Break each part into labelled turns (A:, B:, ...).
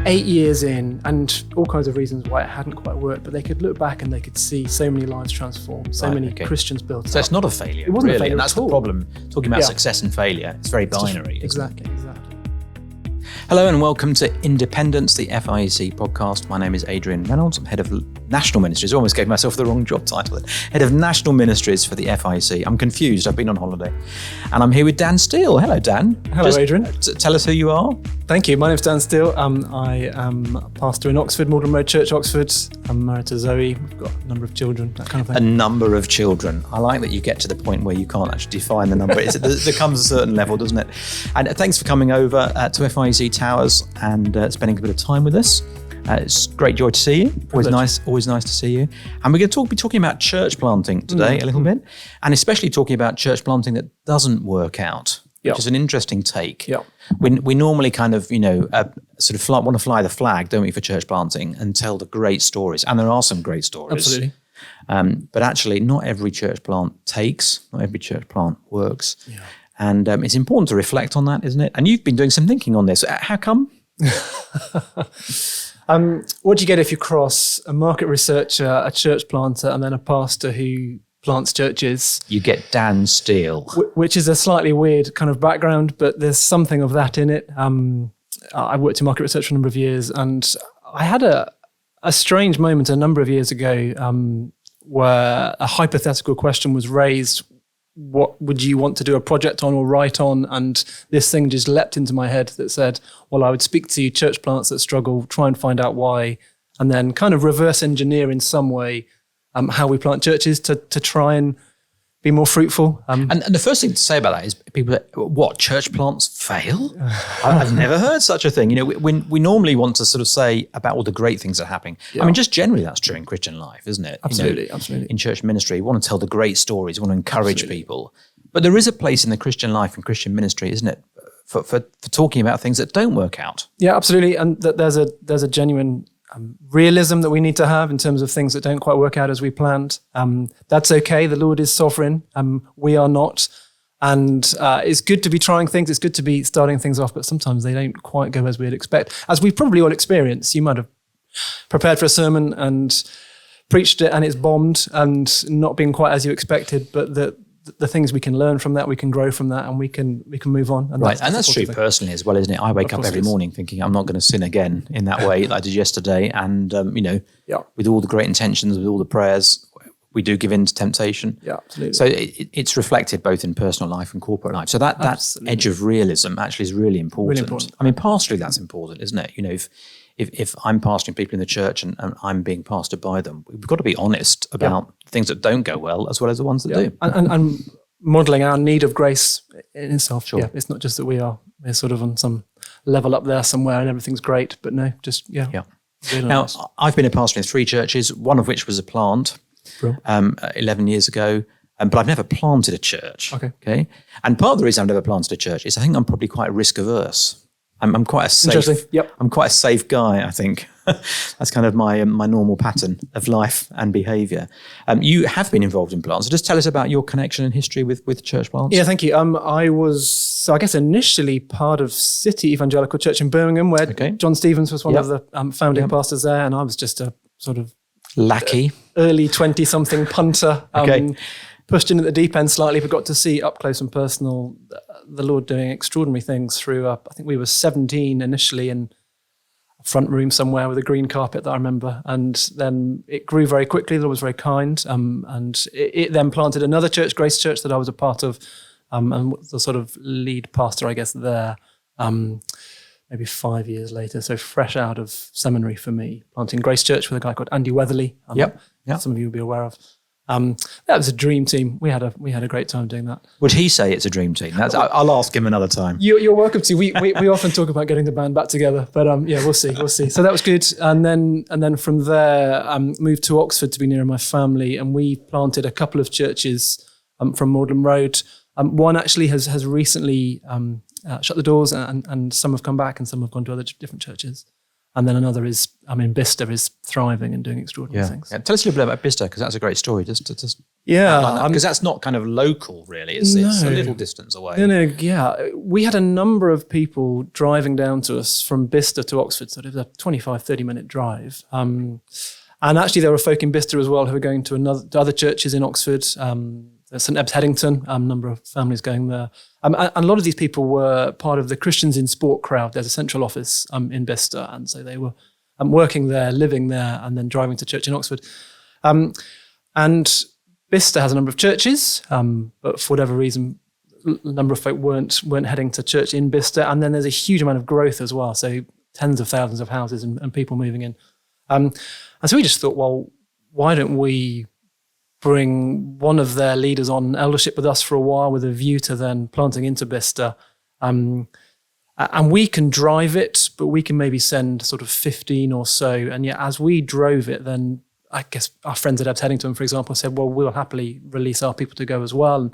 A: 8 years in, and all kinds of reasons why it hadn't quite worked, but they could look back and they could see so many lives transformed, so many Christians built up.
B: So it's not a failure,
A: it wasn't
B: really,
A: a failure
B: and that's
A: at all.
B: the problem. Talking about success and failure, it's very binary.
A: Exactly.
B: Hello and welcome to Independence, the FIEC podcast. My name is Adrian Reynolds. I'm head of National Ministries. I almost gave myself the wrong job title. Head of National Ministries for the FIEC. I'm confused. I've been on holiday. And I'm here with Dan Steele. Hello, Dan.
A: Hello, Adrian.
B: Tell us who you are.
A: Thank you. My name's Dan Steele. I am a pastor in Oxford, Magdelen Road Church, Oxford. I'm married to Zoe. We've got a number of children, that kind of thing.
B: A number of children. I like that you get to the point where you can't actually define the number. There comes a certain level, doesn't it? And thanks for coming over to FIEC Towers and spending a bit of time with us. It's great joy to see you. Always nice to see you. And we're going to be talking about church planting today a little bit, and especially talking about church planting that doesn't work out, which is an interesting take.
A: Yep.
B: We normally kind of, want to fly the flag, don't we, for church planting and tell the great stories. And there are some great stories.
A: Absolutely.
B: But actually, not every church plant takes, not every church plant works.
A: Yeah.
B: And it's important to reflect on that, isn't it? And you've been doing some thinking on this. How come?
A: What do you get if you cross a market researcher, a church planter, and then a pastor who plants churches?
B: You get Dan Steele.
A: Which is a slightly weird kind of background, but there's something of that in it. I worked in market research for a number of years, and I had a strange moment a number of years ago where a hypothetical question was raised. What would you want to do a project on or write on? And this thing just leapt into my head that said, well, I would speak to church plants that struggle, try and find out why, and then kind of reverse engineer in some way how we plant churches to try and be more fruitful.
B: And the first thing to say about that is people, what, church plants fail? I've never heard such a thing. We normally want to sort of say about all the great things that are happening. Yeah. I mean, just generally that's true in Christian life, isn't it?
A: Absolutely.
B: In church ministry, you want to tell the great stories, you want to encourage people. But there is a place in the Christian life and Christian ministry, isn't it, for talking about things that don't work out? Yeah,
A: absolutely. And that there's a genuine realism that we need to have in terms of things that don't quite work out as we planned. That's okay. The Lord is sovereign. We are not. And it's good to be trying things. It's good to be starting things off, but sometimes they don't quite go as we'd expect. As we probably all experience, you might have prepared for a sermon and preached it and it's bombed and not been quite as you expected, but the things we can learn from that, we can grow from that, and we can move on. And
B: that's true personally as well, isn't it? I wake up every morning thinking I'm not going to sin again in that way that I did yesterday. And, with all the great intentions, with all the prayers, we do give in to temptation. Yeah, absolutely. So it's reflected both in personal life and corporate life. So that edge of realism actually is really important.
A: Really important.
B: I mean, pastorally, that's important, isn't it? If I'm pastoring people in the church and I'm being pastored by them, we've got to be honest about things that don't go well as well as the ones that do.
A: And modelling our need of grace in itself.
B: Sure.
A: Yeah, it's not just that we're sort of on some level up there somewhere and everything's great, but no, just,
B: Really
A: now,
B: nice. I've been a pastor in 3 churches, one of which was a plant 11 years ago. But I've never planted a church. Okay. And part of the reason I've never planted a church is I think I'm probably quite risk averse. I'm quite a safe. I'm quite a safe guy, I think. That's kind of my normal pattern of life and behaviour. You have been involved in plants, so just tell us about your connection and history with church plants.
A: Yeah, thank you. I was, I guess, initially part of City Evangelical Church in Birmingham, where John Stevens was one of the founding pastors there, and I was just a sort of
B: lackey,
A: early 20-something punter. Pushed in at the deep end slightly, but got to see up close and personal the Lord doing extraordinary things through, I think we were 17 initially in a front room somewhere with a green carpet that I remember. And then it grew very quickly. The Lord was very kind. And it then planted another church, Grace Church, that I was a part of, and the sort of lead pastor, I guess, there, maybe 5 years later. So fresh out of seminary for me, planting Grace Church with a guy called Andy Weatherly. Some of you will be aware of. That was a dream team. We had a great time doing that.
B: Would he say it's a dream team? I'll ask him another time.
A: You're welcome to. We often talk about getting the band back together, but we'll see. So that was good. And then from there, moved to Oxford to be near my family, and we planted a couple of churches from Magdelen Road. One actually has recently shut the doors, and some have come back, and some have gone to other different churches. And then another is, Bicester is thriving and doing extraordinary things.
B: Yeah. Tell us a little bit about Bicester, because that's a great story. Just
A: Yeah.
B: Because that's not kind of local, really. It's a little distance away.
A: We had a number of people driving down to us from Bicester to Oxford, so it was a 25, 30-minute drive. And actually there were folk in Bicester as well who were going to other churches in Oxford. St Ebbe's Headington, a number of families going there. And a lot of these people were part of the Christians in Sport crowd. There's a central office in Bicester, and so they were working there, living there, and then driving to church in Oxford. And Bicester has a number of churches, but for whatever reason, a number of folk weren't heading to church in Bicester. And then there's a huge amount of growth as well, so tens of thousands of houses and people moving in. And so we just thought, well, why don't we bring one of their leaders on eldership with us for a while with a view to then planting into Bicester. And we can drive it, but we can maybe send sort of 15 or so. And yet as we drove it, then I guess our friends at Ebbs Headington, for example, said, well, we'll happily release our people to go as well.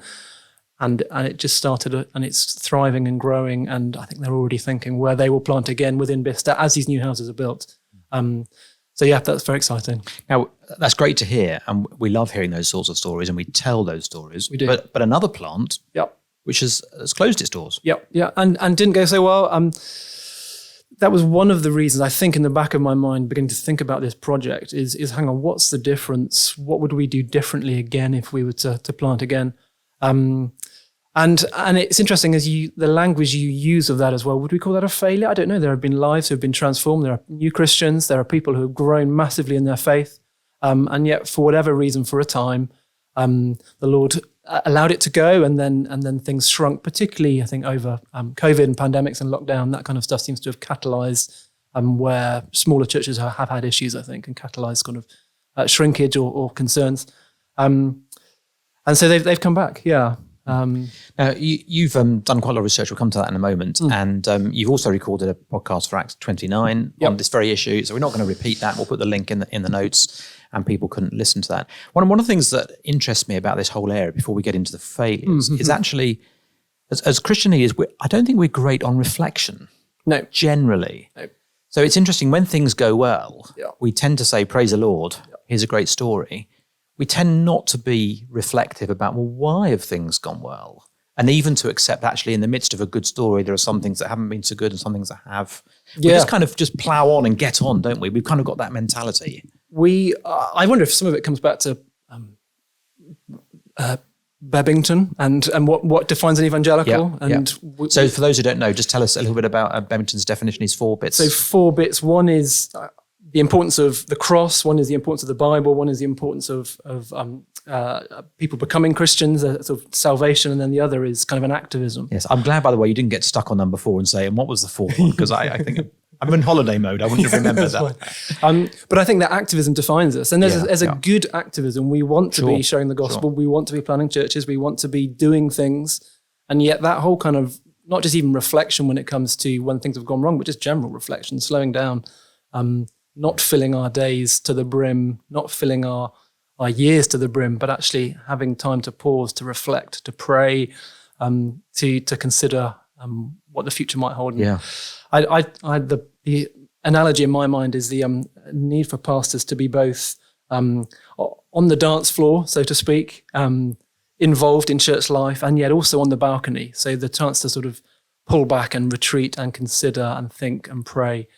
A: And it just started, and it's thriving and growing. And I think they're already thinking where they will plant again within Bicester as these new houses are built. So yeah, that's very exciting.
B: Now, that's great to hear, and we love hearing those sorts of stories, and we tell those stories.
A: We do.
B: But another plant, which has closed its doors.
A: And didn't go so well. That was one of the reasons, I think, in the back of my mind, beginning to think about this project is hang on, what's the difference? What would we do differently again if we were to plant again? And it's interesting as the language you use of that as well. Would we call that a failure? I don't know. There have been lives who have been transformed. There are new Christians. There are people who have grown massively in their faith. And yet, for whatever reason, for a time, the Lord allowed it to go, and then things shrunk. Particularly, I think over COVID and pandemics and lockdown, that kind of stuff seems to have catalysed where smaller churches have had issues, I think, and catalysed kind of shrinkage or concerns. And so they've come back. Yeah.
B: Now, you've done quite a lot of research. We'll come to that in a moment. And you've also recorded a podcast for Acts 29 on this very issue. So we're not going to repeat that. We'll put the link in the notes, and people couldn't listen to that. One of the things that interests me about this whole area, before we get into the failures, is actually, as Christian leaders, I don't think we're great on reflection.
A: No.
B: Generally. No. So it's interesting, when things go well, we tend to say, praise the Lord, here's a great story. We tend not to be reflective about, well, why have things gone well? And even to accept, actually, in the midst of a good story, there are some things that haven't been so good and some things that have. We just kind of just plow on and get on, don't we? We've kind of got that mentality.
A: I wonder if some of it comes back to Bebington and what defines an evangelical.
B: So for those who don't know, just tell us a little bit about Bebington's definition. Is 4 bits.
A: So 4 bits. One is the importance of the cross, one is the importance of the Bible, one is the importance of people becoming Christians, sort of salvation, and then the other is kind of an activism.
B: Yes, I'm glad, by the way, you didn't get stuck on number 4 and say, and what was the 4th one? Because I think I'm in holiday mode. I wouldn't have remembered that.
A: But I think that activism defines us. And there's a good activism. We want to be sharing the gospel. We want to be planting churches. We want to be doing things. And yet that whole kind of, not just even reflection when it comes to when things have gone wrong, but just general reflection, slowing down, not filling our days to the brim, not filling our years to the brim, but actually having time to pause, to reflect, to pray, to consider what the future might hold. The analogy in my mind is the need for pastors to be both on the dance floor, so to speak, involved in church life, and yet also on the balcony. So the chance to sort of pull back and retreat and consider and think and pray.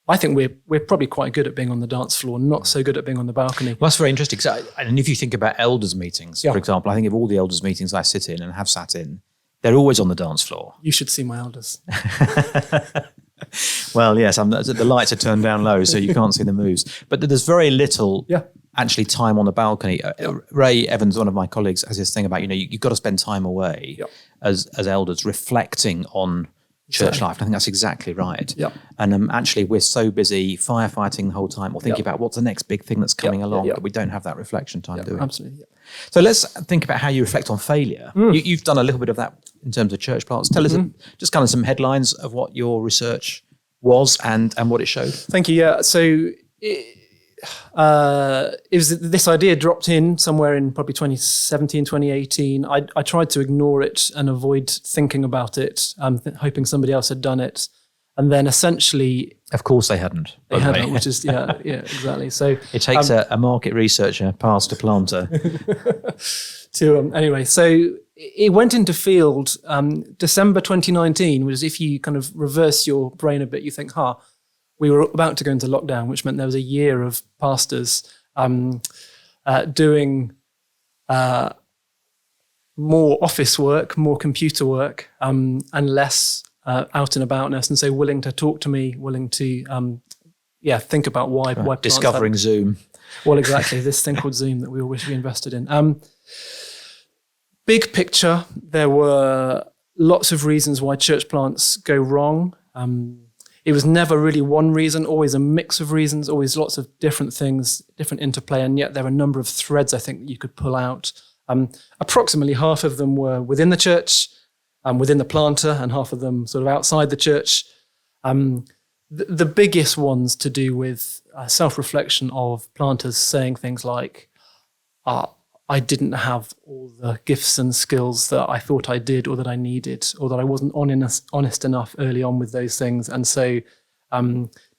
A: I think we're probably quite good at being on the dance floor, not so good at being on the balcony.
B: Well, that's very interesting. And if you think about elders' meetings, for example, I think of all the elders' meetings I sit in and have sat in, they're always on the dance floor.
A: You should see my elders.
B: Well, yes, the lights are turned down low, so you can't see the moves. But there's very little actually time on the balcony. Ray Evans, one of my colleagues, has this thing about, you've got to spend time away as elders reflecting on church life. I think that's exactly right. And actually, we're so busy firefighting the whole time or thinking about what's the next big thing that's coming along that we don't have that reflection time doing.
A: Absolutely.
B: So let's think about how you reflect on failure. You've done a little bit of that in terms of church plants. Tell us just kind of some headlines of what your research was and what it showed.
A: Thank you. Yeah. So it was this idea dropped in somewhere in probably 2017, 2018. I tried to ignore it and avoid thinking about it, hoping somebody else had done it. And then essentially...
B: Of course they hadn't.
A: They hadn't, which is, yeah, exactly. So
B: it takes a market researcher past a planter.
A: Anyway, so it went into field December 2019, which is, if you kind of reverse your brain a bit, you think, we were about to go into lockdown, which meant there was a year of pastors doing more office work, more computer work, and less out and aboutness, and so willing to talk to me, willing to think about why
B: discovering Zoom.
A: Well, exactly, this thing called Zoom that we all wish we invested in. Big picture, there were lots of reasons why church plants go wrong. It was never really one reason, always a mix of reasons, always lots of different things, different interplay, and yet there are a number of threads I think that you could pull out. Approximately half of them were within the church, within the planter, and half of them sort of outside the church. The biggest ones to do with self-reflection of planters saying things like, I didn't have all the gifts and skills that I thought I did or that I needed, or that I wasn't honest enough early on with those things, and so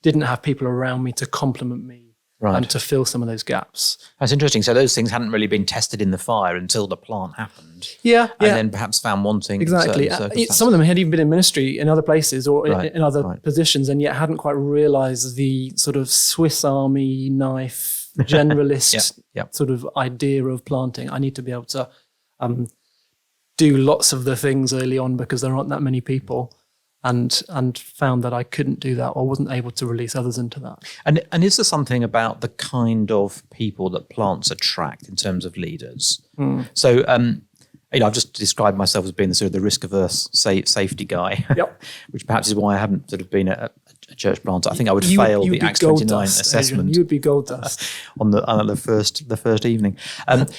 A: didn't have people around me to compliment me and to fill some of those gaps.
B: That's interesting. So those things hadn't really been tested in the fire until the plant happened.
A: Yeah.
B: And then perhaps found wanting.
A: Exactly. Some of them had even been in ministry in other places or in other positions, and yet hadn't quite realised the sort of Swiss Army knife generalist sort of idea of planting. I need to be able to do lots of the things early on because there aren't that many people, and found that I couldn't do that or wasn't able to release others into that. And
B: is there something about the kind of people that plants attract in terms of leaders? So I've just described myself as being the sort of the risk-averse safety guy, which perhaps is why I haven't sort of been a church planter. I think I would fail the Acts 29 assessment.
A: You'd be gold dust
B: on the first evening.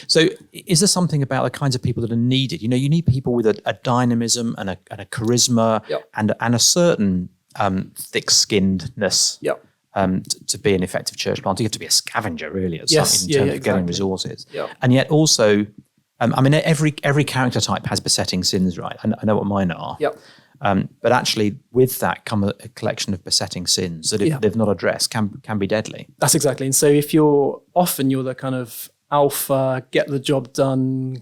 B: So, is there something about the kinds of people that are needed? You need people with a dynamism and a charisma and a certain thick-skinnedness. To be an effective church planter, you have to be a scavenger, really, in terms of getting resources. And yet also, every character type has besetting sins, right? I know what mine are. But actually, with that come a collection of besetting sins that, if they've not addressed, can be deadly.
A: That's exactly. And so if you're the kind of alpha, get the job done,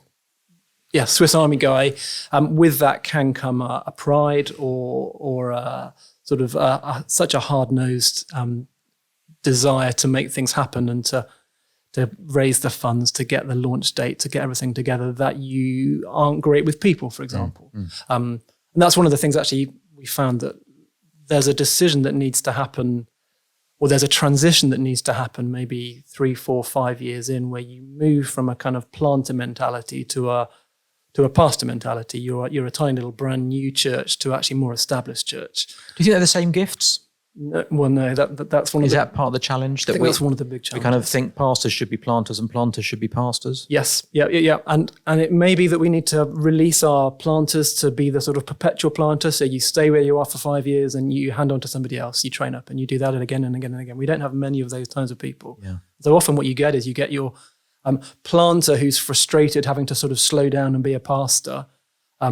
A: Swiss Army guy, with that can come a pride or a sort of such a hard-nosed desire to make things happen and to raise the funds, to get the launch date, to get everything together, that you aren't great with people, for example. And that's one of the things actually we found, that there's a decision that needs to happen, or there's a transition that needs to happen maybe 3, 4, 5 years in, where you move from a kind of planter mentality to a pastor mentality. You're a tiny little brand new church to actually more established church.
B: Do you think they're the same gifts?
A: No, well, no, that's one of
B: Is that part of the challenge?
A: That's one of the big challenges.
B: We kind of think pastors should be planters and planters should be pastors?
A: Yes, yeah. And it may be that we need to release our planters to be the sort of perpetual planter, so you stay where you are for 5 years and you hand on to somebody else, you train up, and you do that again and again and again. We don't have many of those kinds of people. So often what you get is you get your planter who's frustrated having to sort of slow down and be a pastor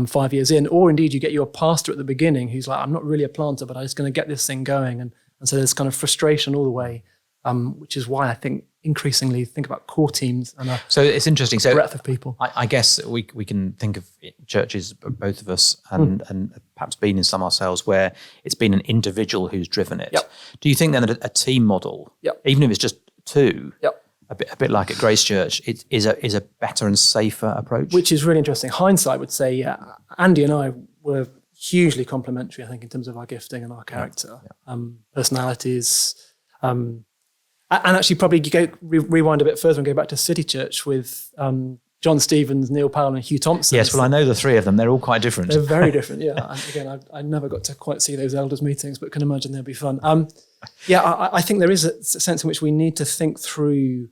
A: 5 years in, or indeed you get your pastor at the beginning who's like, I'm not really a planter, but I'm just going to get this thing going. And so there's kind of frustration all the way, which is why I think increasingly think about core teams and
B: so it's interesting. So
A: breadth of people.
B: I guess we can think of churches, both of us, and perhaps been in some ourselves, where it's been an individual who's driven it. Do you think then that a team model, even if it's just two, a bit like at Grace Church, it is a better and safer approach? Which
A: is really interesting. Hindsight would say, Andy and I were hugely complementary, I think, in terms of our gifting and our character, personalities. And actually probably rewind a bit further and go back to City Church with John Stevens, Neil Powell and Hugh Thompson.
B: Yes, well, I know the three of them. They're all quite different.
A: They're very different, And again, I never got to quite see those elders meetings, but can imagine they'll be fun. I think there is a sense in which we need to think through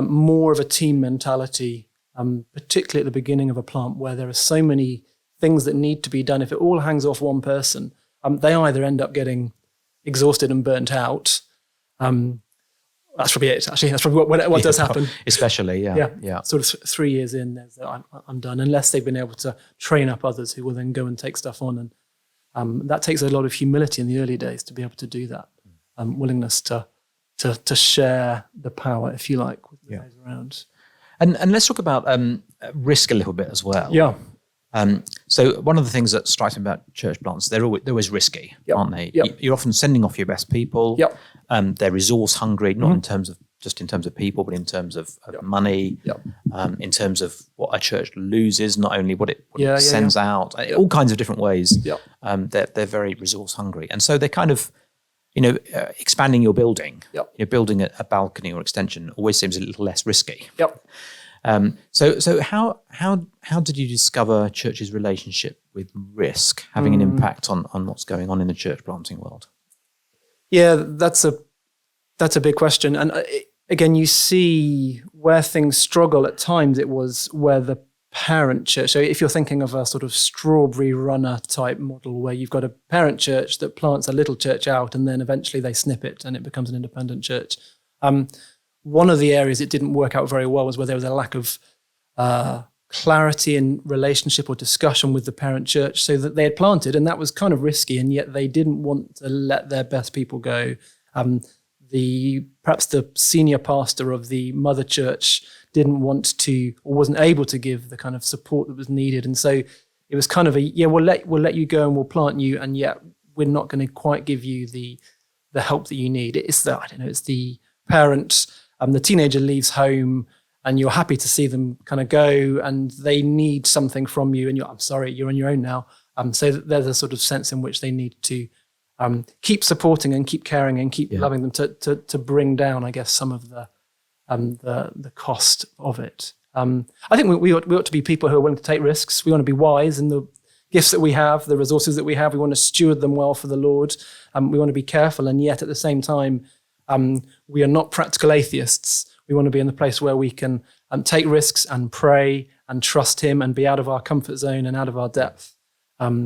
A: more of a team mentality, particularly at the beginning of a plant, where there are so many things that need to be done. If it all hangs off one person, they either end up getting exhausted and burnt out. That's probably it, actually. That's probably what does happen.
B: Especially,
A: Sort of 3 years in, I'm done, unless they've been able to train up others who will then go and take stuff on That takes a lot of humility in the early days to be able to do that. Willingness to share the power, if you like, with those around.
B: And let's talk about risk a little bit as well.
A: Yeah.
B: So one of the things that strikes me about church plants, they're always risky, aren't they?
A: Yep.
B: You're often sending off your best people.
A: Yep.
B: They're resource hungry, not in terms of people, but in terms of money, in terms of what a church loses, not only what it sends out, all kinds of different ways. They're very resource hungry. And so they're kind of, expanding your building, building a balcony or extension always seems a little less risky. So how did you discover church's relationship with risk having an impact on what's going on in the church planting world?
A: Yeah, that's a big question. And again, you see where things struggle at times, it was where the parent church, so if you're thinking of a sort of strawberry runner type model where you've got a parent church that plants a little church out and then eventually they snip it and it becomes an independent church. One of the areas it didn't work out very well was where there was a lack of clarity in relationship or discussion with the parent church, so that they had planted and that was kind of risky, and yet they didn't want to let their best people go. Perhaps the senior pastor of the mother church didn't want to or wasn't able to give the kind of support that was needed, and so it was kind of we'll let you go and we'll plant you, and yet we're not going to quite give you the help that you need. It's the parent. The teenager leaves home and you're happy to see them kind of go and they need something from you and I'm sorry, you're on your own now. So there's a sort of sense in which they need to keep supporting and keep caring and keep loving them to bring down, I guess, some of the cost of it. I think we ought to be people who are willing to take risks. We want to be wise in the gifts that we have, the resources that we have. We want to steward them well for the Lord. We want to be careful, and yet at the same time, we are not practical atheists. We want to be in the place where we can take risks and pray and trust Him and be out of our comfort zone and out of our depth. That's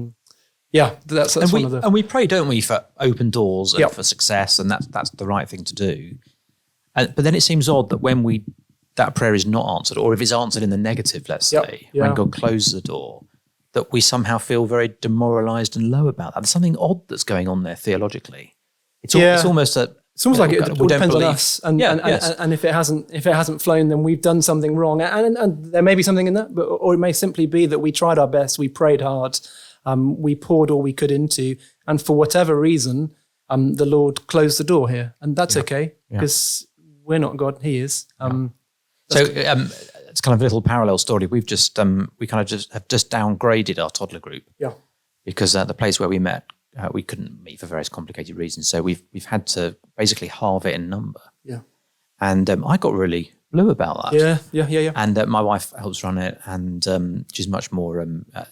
A: one of the...
B: And we pray, don't we, for open doors and for success, and that's the right thing to do. But then it seems odd that when that prayer is not answered, or if it's answered in the negative, let's say, when God closes the door, that we somehow feel very demoralised and low about that. There's something odd that's going on there theologically. It's almost like it all depends on us, and if it hasn't flown, then we've done something wrong, and there may be something in that, or it may simply be that we tried our best, we prayed hard, we poured all we could into, and for whatever reason, the Lord closed the door here, and that's okay because we're not God; He is. It's kind of a little parallel story. We've just have downgraded our toddler group, because the place where we met. We couldn't meet for various complicated reasons, so we've had to basically halve it in number. And I got really blue about that.
A: Yeah.
B: And my wife helps run it, and she's much more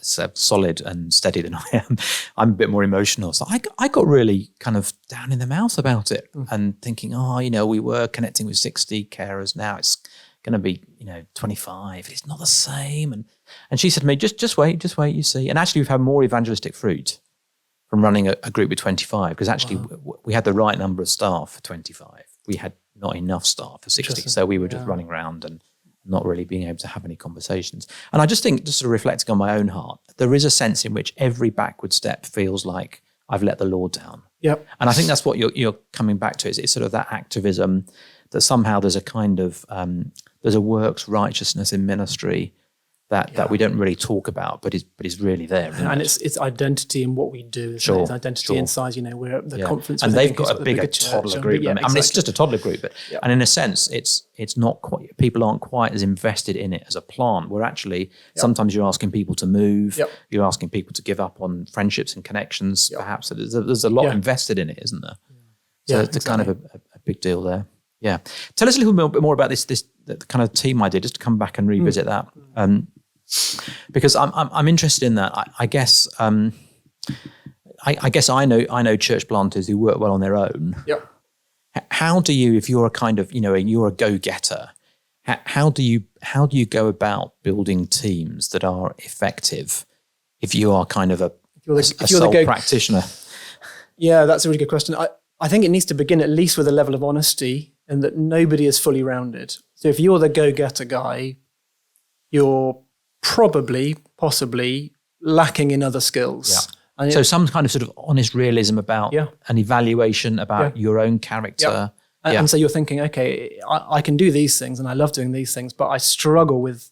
B: solid and steady than I am. I'm a bit more emotional, so I got really kind of down in the mouth about it, and thinking, we were connecting with 60 carers. Now it's going to be 25. It's not the same. And she said to me, just wait, you see. And actually, we've had more evangelistic fruit from running a group with 25, because actually we had the right number of staff for 25. We had not enough staff for 60, so we were just running around and not really being able to have any conversations. And I just think, just sort of reflecting on my own heart, there is a sense in which every backward step feels like I've let the Lord down.
A: Yep.
B: And I think that's what you're coming back to. It's sort of that activism, that somehow there's a kind of, there's a works righteousness in ministry that we don't really talk about, but is really there.
A: And it's identity in what we do. It's identity inside. We're at the conference,
B: and they've got a bigger toddler group. Exactly. I mean, it's just a toddler group, but and in a sense, it's not quite. People aren't quite as invested in it as a plant. We're actually sometimes you're asking people to move. You're asking people to give up on friendships and connections. Perhaps there's a lot invested in it, isn't there? So it's kind of a big deal there. Yeah. Tell us a little bit more about this the kind of team idea, just to come back and revisit that. Because I'm interested in that. I guess I know church planters who work well on their own.
A: Yep.
B: How do you, if you're a kind of you're a go-getter, how do you go about building teams that are effective if you are kind of a sole practitioner?
A: Yeah, that's a really good question. I think it needs to begin at least with a level of honesty, and that nobody is fully rounded. So if you're the go-getter guy, you're possibly lacking in other skills.
B: So some kind of sort of honest realism about an evaluation about your own character.
A: And so you're thinking, okay, I can do these things and I love doing these things, but I struggle with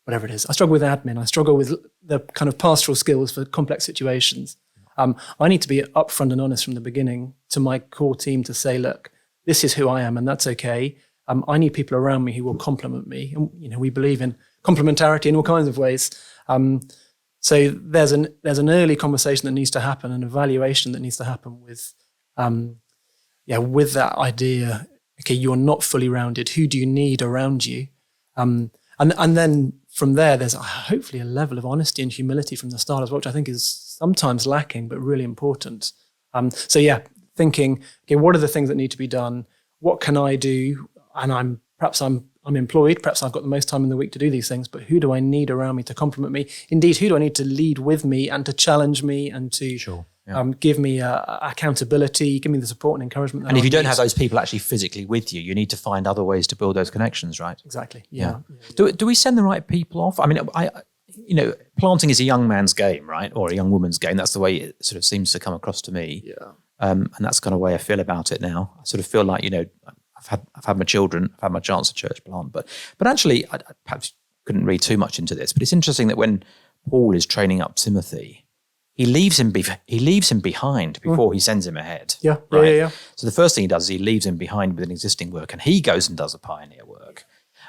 A: whatever it is. I struggle with admin. I struggle with the kind of pastoral skills for complex situations. I need to be upfront and honest from the beginning to my core team to say, look, this is who I am and that's okay. I need people around me who will complement me. And, we believe in complementarity in all kinds of ways. So there's an early conversation that needs to happen, an evaluation that needs to happen with that idea. Okay, you're not fully rounded. Who do you need around you? And then from there, there's hopefully a level of honesty and humility from the start as well, which I think is sometimes lacking, but really important. Thinking, okay, what are the things that need to be done? What can I do? And I'm employed. Perhaps I've got the most time in the week to do these things, but who do I need around me to complement me? Indeed, who do I need to lead with me and to challenge me and to give me accountability, give me the support and encouragement.
B: And if you don't have those people actually physically with you, you need to find other ways to build those connections, right?
A: Exactly.
B: Yeah. Do we send the right people off? I mean, planting is a young man's game, right? Or a young woman's game. That's the way it sort of seems to come across to me.
A: Yeah.
B: And that's the kind of way I feel about it now. I sort of feel like, I've had my children, I've had my chance to church plant, but actually, I perhaps couldn't read too much into this. But it's interesting that when Paul is training up Timothy, he leaves him behind before he sends him ahead.
A: Yeah,
B: right?
A: Yeah.
B: So the first thing he does is he leaves him behind with an existing work, and he goes and does a pioneer work.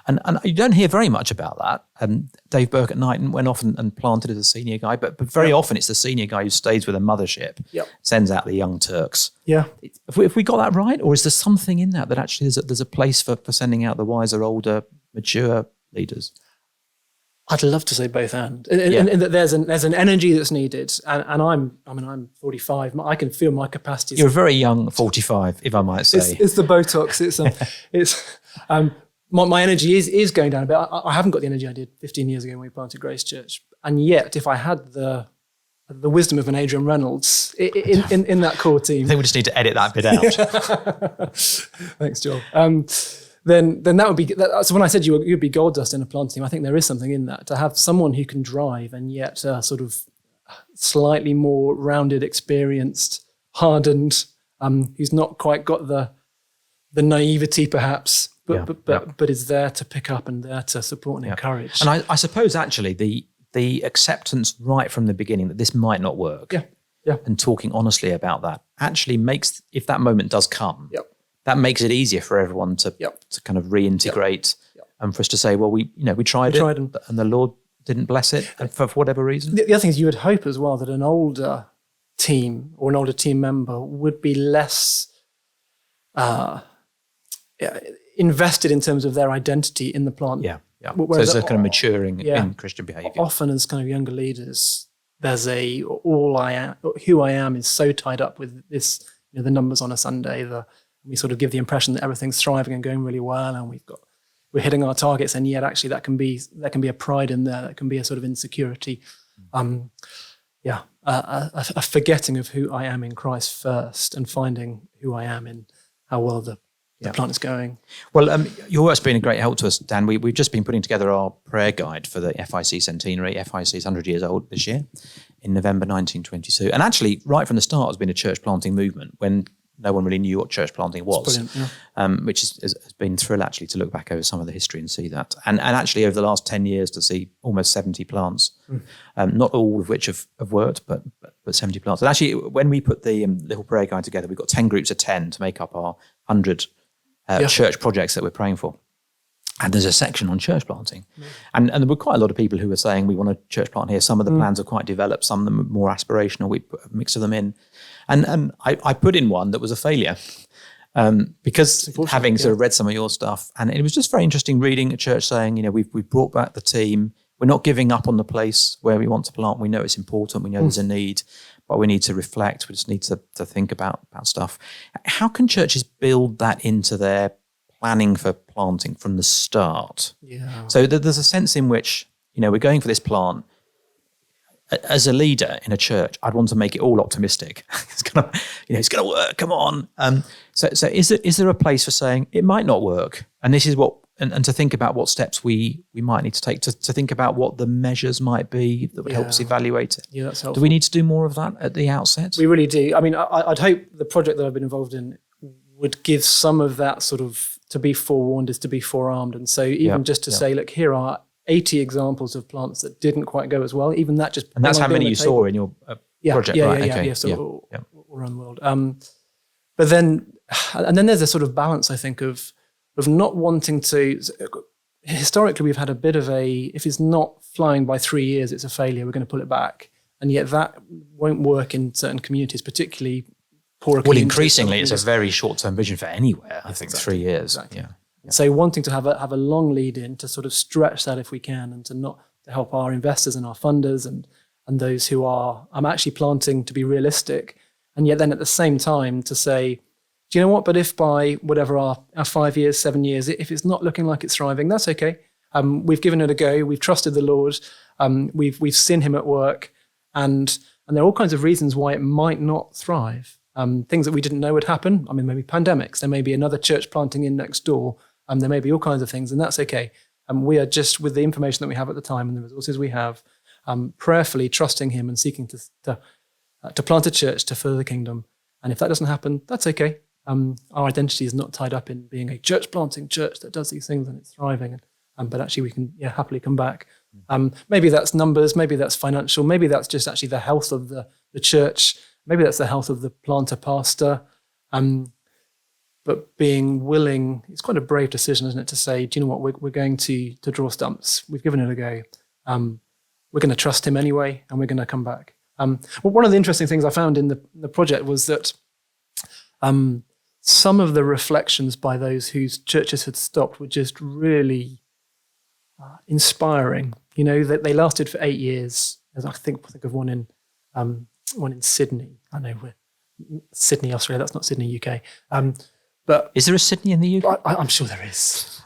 B: And you don't hear very much about that. Dave Burke at Knighton went off and planted as a senior guy, but very often it's the senior guy who stays with a mothership, sends out the young Turks.
A: Yeah.
B: Have we got that right? Or is there something in that actually there's a place for sending out the wiser, older, mature leaders?
A: I'd love to say both and that there's an energy that's needed. And I'm 45. I can feel my capacity.
B: You're a very young 45, if I might say.
A: It's the Botox. My energy is going down a bit. I haven't got the energy I did 15 years ago when we planted Grace Church. And yet, if I had the wisdom of an Adrian Reynolds in that core team,
B: I think we just need to edit that bit out.
A: Thanks, Joel. Then that would be. So when I said you'd be gold dust in a plant team, I think there is something in that to have someone who can drive and yet sort of slightly more rounded, experienced, hardened, who's not quite got the naivety perhaps. But is there to pick up and there to support and encourage.
B: And I suppose actually the acceptance right from the beginning that this might not work, and talking honestly about that actually makes, if that moment does come, that makes it easier for everyone to kind of reintegrate and for us to say, well, we tried it and the Lord didn't bless it for whatever reason.
A: The other thing is you would hope as well that an older team or an older team member would be less invested in terms of their identity in the plant.
B: So it's a kind of maturing in Christian behaviour.
A: Often as kind of younger leaders, there's who I am is so tied up with this, the numbers on a Sunday, we sort of give the impression that everything's thriving and going really well and we're hitting our targets, and yet actually there can be a pride in there, that can be a sort of insecurity. A forgetting of who I am in Christ first and finding who I am in how well the plant is going.
B: Well, your work's been a great help to us, Dan. We've just been putting together our prayer guide for the FIEC centenary. FIEC is 100 years old this year, in November 1922. And actually, right from the start, has been a church planting movement when no one really knew what church planting was, which has been a thrill actually to look back over some of the history and see that. And actually over the last 10 years to see almost 70 plants, not all of which have worked, but 70 plants. And actually, when we put the little prayer guide together, we've got 10 groups of 10 to make up our 100 church projects that we're praying for. And there's a section on church planting. And there were quite a lot of people who were saying, we want a church plant here. Some of the plans are quite developed, some of them are more aspirational. We put a mix of them in. And I put in one that was a failure because having sort of read some of your stuff, and it was just very interesting reading a church saying, we've brought back the team. We're not giving up on the place where we want to plant. We know it's important. We know there's a need, but we need to reflect. We just need to think about stuff. How can churches build that into their planning for planting from the start? So there's a sense in which, we're going for this plant. As a leader in a church, I'd want to make it all optimistic. It's going to work. Come on. So is there a place for saying it might not work, and this is what and to think about what steps we might need to take, to think about what the measures might be that would help us evaluate it.
A: Yeah, that's helpful.
B: Do we need to do more of that at the outset?
A: We really do. I mean, I'd hope the project that I've been involved in would give some of that sort of, to be forewarned is to be forearmed. And so even just to say, look, here are 80 examples of plants that didn't quite go as well. Even that just...
B: And that's how many you saw in your project, right?
A: Yeah, so all around the world. But then, and then there's a sort of balance, I think, of not wanting to... Historically, we've had a bit of if it's not flying by 3 years, it's a failure, we're going to pull it back. And yet that won't work in certain communities, particularly poorer communities.
B: Well, increasingly, it's a very short-term vision for anywhere, I think, 3 years.
A: Exactly. Yeah. So wanting to have a long lead in to sort of stretch that if we can, and to help our investors and our funders and those who are actually planting to be realistic. And yet then at the same time to say, do you know what? But if by whatever our 5 years, 7 years, if it's not looking like it's thriving, that's okay. We've given it a go. We've trusted the Lord. We've seen him at work. And there are all kinds of reasons why it might not thrive. Things that we didn't know would happen. I mean, maybe pandemics. There may be another church planting in next door. There may be all kinds of things, and that's okay. We are just, with the information that we have at the time and the resources we have, prayerfully trusting him and seeking to plant a church to further the kingdom. And if that doesn't happen, that's okay. Our identity is not tied up in being a church-planting church that does these things and it's thriving. But actually we can happily come back. Maybe that's numbers, maybe that's financial, maybe that's just actually the health of the church, maybe that's the health of the planter pastor. But being willing, it's quite a brave decision, isn't it, to say, do you know what, we're going to draw stumps. We've given it a go. We're going to trust him anyway, and we're going to come back. Well, one of the interesting things I found in the project was that some of the reflections by those whose churches had stopped were just really inspiring. You know, that they lasted for 8 years. As I think of one in Sydney. I know we're Sydney, Australia. That's not Sydney, UK. But
B: is there a Sydney in the UK?
A: I'm sure there is.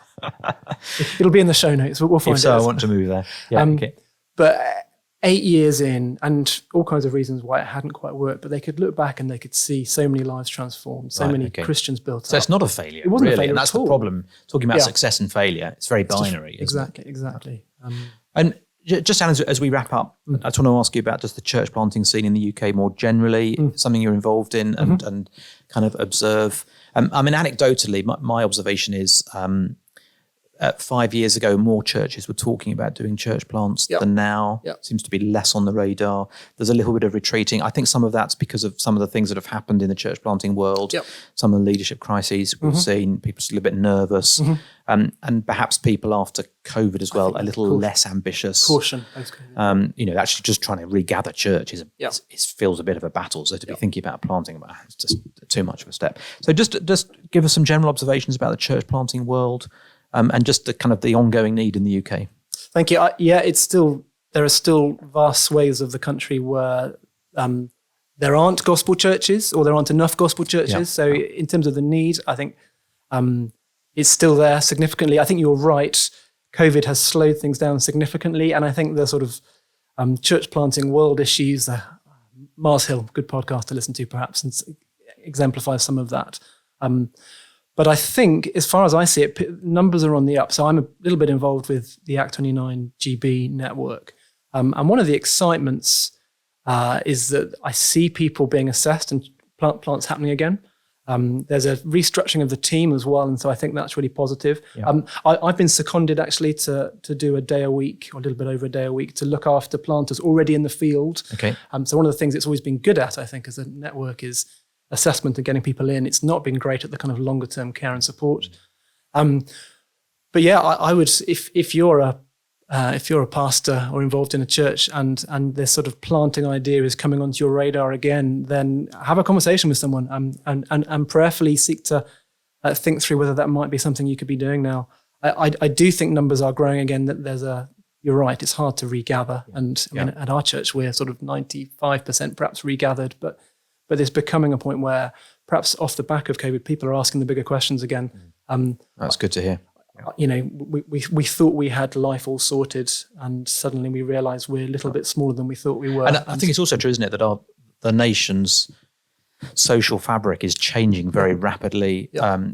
A: It'll be in the show notes. We'll find it.
B: If so, I want to move there. Yeah, okay.
A: But 8 years in, and all kinds of reasons why it hadn't quite worked, but they could look back and they could see so many lives transformed, so many Christians built up.
B: So it's not a failure. It wasn't really a failure, and that's the problem. Talking about success and failure, it's very binary.
A: Exactly.
B: And just as we wrap up, I just want to ask you about just the church planting scene in the UK more generally, something you're involved in and kind of observe. I mean, anecdotally, my observation is 5 years ago, more churches were talking about doing church plants than now. Seems to be less on the radar. There's a little bit of retreating. I think some of that's because of some of the things that have happened in the church planting world. Some of the leadership crises we've seen, people still a bit nervous. And perhaps people after COVID as well, a little less ambitious.
A: Caution.
B: Actually just trying to regather church feels a bit of a battle. So to be thinking about planting, it's just too much of a step. So just give us some general observations about the church planting world. And just the kind of the ongoing need in the UK.
A: Thank you. There are still vast swathes of the country where there aren't gospel churches, or there aren't enough gospel churches. So in terms of the need, I think it's still there significantly. I think you're right. COVID has slowed things down significantly, and I think the sort of church planting world issues, Mars Hill, good podcast to listen to perhaps, and exemplifies some of that. But I think, as far as I see it, numbers are on the up. So I'm a little bit involved with the Act 29 GB network. And one of the excitements is that I see people being assessed and plants happening again. There's a restructuring of the team as well. And so I think that's really positive. I've been seconded actually to do a day a week, or a little bit over a day a week, to look after planters already in the field. So one of the things it's always been good at, I think, as a network is assessment and getting people in. It's not been great at the kind of longer term care and support. But yeah, I would, if you're a pastor or involved in a church and this sort of planting idea is coming onto your radar again, then have a conversation with someone and prayerfully seek to think through whether that might be something you could be doing now. I do think numbers are growing again. That you're right, it's hard to regather. And I mean, at our church, we're sort of 95% perhaps regathered, but it's becoming a point where perhaps off the back of COVID, people are asking the bigger questions again.
B: That's good to hear.
A: We thought we had life all sorted, and suddenly we realise we're a little bit smaller than we thought we were.
B: And I think it's also true, isn't it, that the nation's social fabric is changing very rapidly.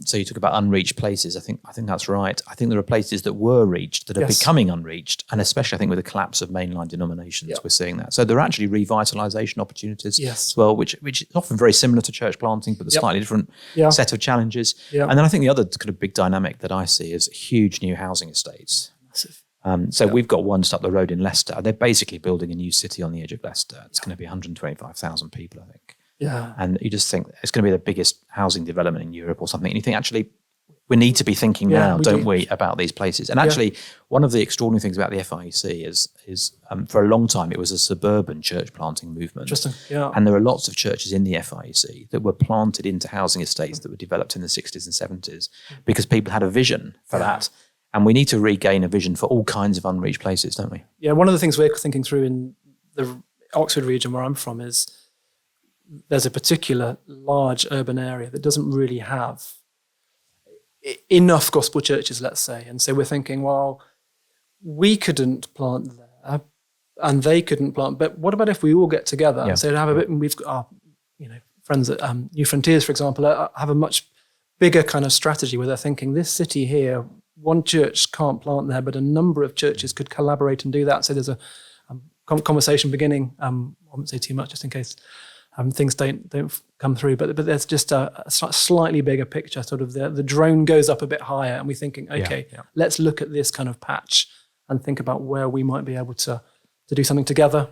B: So you talk about unreached places. I think that's right. I think there are places that were reached that are becoming unreached, and especially I think with the collapse of mainline denominations, we're seeing that. So there are actually revitalisation opportunities as well, which is often very similar to church planting, but a slightly different set of challenges. And then I think the other kind of big dynamic that I see is huge new housing estates.
A: Massive.
B: So we've got one just up the road in Leicester. They're basically building a new city on the edge of Leicester. It's going to be 125,000 people, I think.
A: Yeah.
B: And you just think it's going to be the biggest housing development in Europe or something. And you think, actually, we need to be thinking now, don't we, about these places? And actually, one of the extraordinary things about the FIEC is for a long time, it was a suburban church planting movement.
A: Interesting, yeah.
B: And there are lots of churches in the FIEC that were planted into housing estates that were developed in the 60s and 70s because people had a vision for that. And we need to regain a vision for all kinds of unreached places, don't we?
A: Yeah, one of the things we're thinking through in the Oxford region where I'm from is there's a particular large urban area that doesn't really have enough gospel churches, let's say. And so we're thinking, well, we couldn't plant there and they couldn't plant, but what about if we all get together and say, have a bit, and we've got our friends at New Frontiers, for example, have a much bigger kind of strategy where they're thinking this city here, one church can't plant there, but a number of churches could collaborate and do that. So there's a conversation beginning. I won't say too much just in case things don't come through, but there's just a slightly bigger picture. Sort of the drone goes up a bit higher, and we're thinking, okay, let's look at this kind of patch and think about where we might be able to do something together.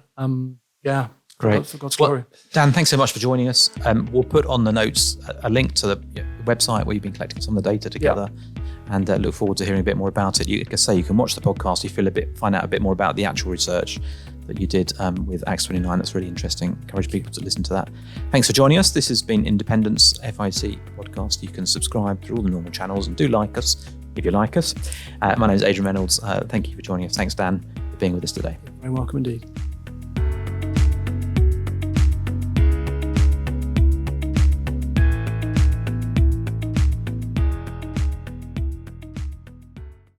B: Great.
A: For God's glory.
B: Dan, thanks so much for joining us. We'll put on the notes a link to the website where you've been collecting some of the data together, and look forward to hearing a bit more about it. You can watch the podcast. Find out a bit more about the actual research that you did with Acts 29. That's really interesting. Encourage people to listen to that. Thanks for joining us. This has been Independence FIEC podcast. You can subscribe through all the normal channels and do like us if you like us. My name is Adrian Reynolds. Thank you for joining us. Thanks, Dan, for being with us today.
A: You're very welcome indeed.